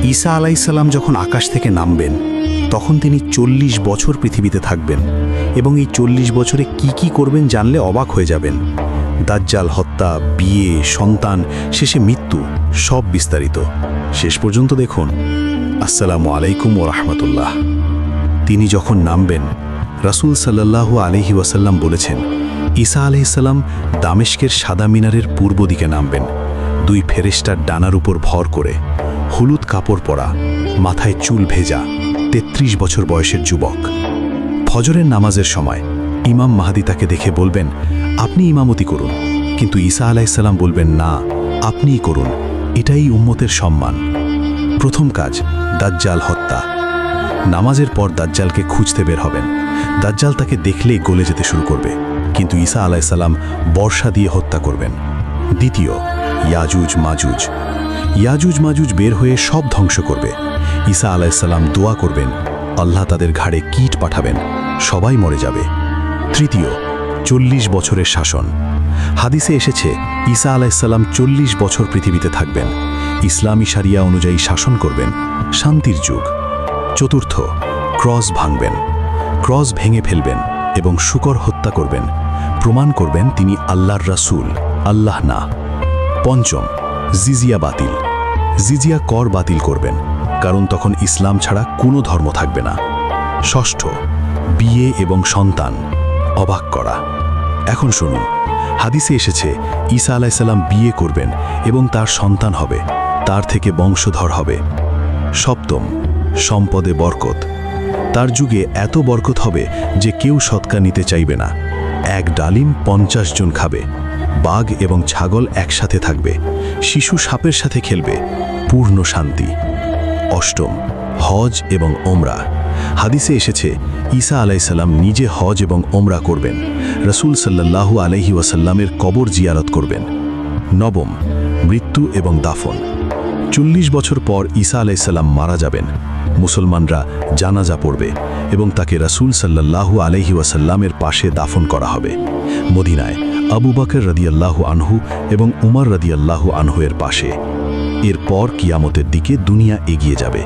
ঈসা আলাইসাল্লাম যখন আকাশ থেকে নামবেন তখন তিনি 40 বছর পৃথিবীতে থাকবেন এবং এই 40 বছরে কি করবেন জানলে অবাক হয়ে যাবেন। দাজ্জাল হত্যা, বিয়ে, সন্তান, শেষে মৃত্যু, সব বিস্তারিত। শেষ পর্যন্ত দেখুন। আসসালামু আলাইকুম ওয়া রাহমাতুল্লাহ। তিনি যখন নামবেন, রাসূল সাল্লাল্লাহু আলাইহি ওয়াসাল্লাম বলেছেন, ঈসা আলাইহিসসালাম দামেস্কের সাদা মিনারের পূর্ব দিকে নামবেন, 2 ফেরেশতার ডানার উপর ভর করে, হলুদ কাপড় পরা, মাথায় চুল ভেজা, 33 বছর বয়সের যুবক। ফজরের নামাজের সময় ইমাম মাহদী তাকে দেখে বলবেন, আপনি ইমামতি করুন, কিন্তু ঈসা আলাইহিসসালাম বলবেন, না, আপনিই করুন, এটাই উম্মতের সম্মান। প্রথম কাজ, দাজ্জাল হত্যা। নামাজের পর দাজ্জালকে খুঁজতে বের হবেন। দাজ্জাল তাকে দেখলেই গলে যেতে শুরু করবে, কিন্তু ঈসা আলাইহিসসালাম বর্ষা দিয়ে হত্যা করবেন। দ্বিতীয়, ইয়াজুজ মাজুজ। ইয়াজুজ মাজুজ বের হয়ে সব ধ্বংস করবে। ঈসা আলাইহিসসালাম দোয়া করবেন, আল্লাহ তাদের ঘাড়ে কীট পাঠাবেন, সবাই মরে যাবে। তৃতীয়, 40 বছরের শাসন। হাদিসে এসেছে ঈসা আলাইহিসসালাম 40 বছর পৃথিবীতে থাকবেন, ইসলামী শারিয়া অনুযায়ী শাসন করবেন, শান্তির যুগ। চতুর্থ, ক্রস ভাঙবেন। ক্রস ভেঙে ফেলবেন এবং শুকর হত্যা করবেন, প্রমাণ করবেন তিনি আল্লাহর রাসূল, আল্লাহ না। পঞ্চম, জিজিয়া বাতিল। জিজিয়া কর বাতিল করবেন, কারণ তখন ইসলাম ছাড়া কোনো ধর্ম থাকবে না। ষষ্ঠ, বিয়ে এবং সন্তান। অবাক করা। এখন শুনুন, হাদিসে এসেছে ঈসা আলাইহিসসালাম বিয়ে করবেন এবং তার সন্তান হবে, তার থেকে বংশধর হবে। সপ্তম, সম্পদে বরকত। তার যুগে এত বরকত হবে যে কেউ সদকা নিতে চাইবে না। 1 ডালিম 50 জন খাবে। বাঘ এবং ছাগল একসাথে থাকবে। শিশু সাপের সাথে খেলবে। পূর্ণ শান্তি। অষ্টম, হজ এবং ওমরা। হাদিসে এসেছে ঈসা আলাইহিসসালাম নিজে হজ এবং ওমরা করবেন, রাসূল সাল্লাল্লাহু আলাইহি ওয়াসাল্লামের কবর জিয়ারত করবেন। নবম, মৃত্যু এবং দাফন। 40 বছর পর ঈসা আলাইহিসসালাম মারা যাবেন। মুসলমানরা জানাজা পড়বে এবং তাকে রাসূল সাল্লাল্লাহু আলাইহি ওয়াসাল্লামের পাশে দাফন করা হবে, মদিনায় আবু বকর রাদিয়াল্লাহু আনহু এবং উমর রাদিয়াল্লাহু আনহু এর পাশে। এরপর কিয়ামতের দিকে দুনিয়া এগিয়ে যাবে।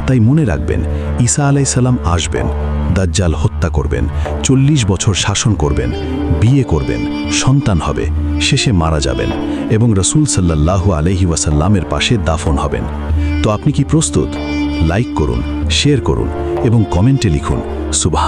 তাই মনে রাখবেন, ঈসা আলাইহিসসালাম আসবেন, দাজ্জাল হত্যা করবেন, 40 বছর শাসন করবেন, বিয়ে করবেন, সন্তান হবে, শেষে মারা যাবেন এবং রাসূল সাল্লাল্লাহু আলাইহি ওয়াসাল্লামের পাশে দাফন হবেন। তো আপনি কি প্রস্তুত? লাইক করুন, শেয়ার করুন এবং কমেন্টে লিখুন সুবহান।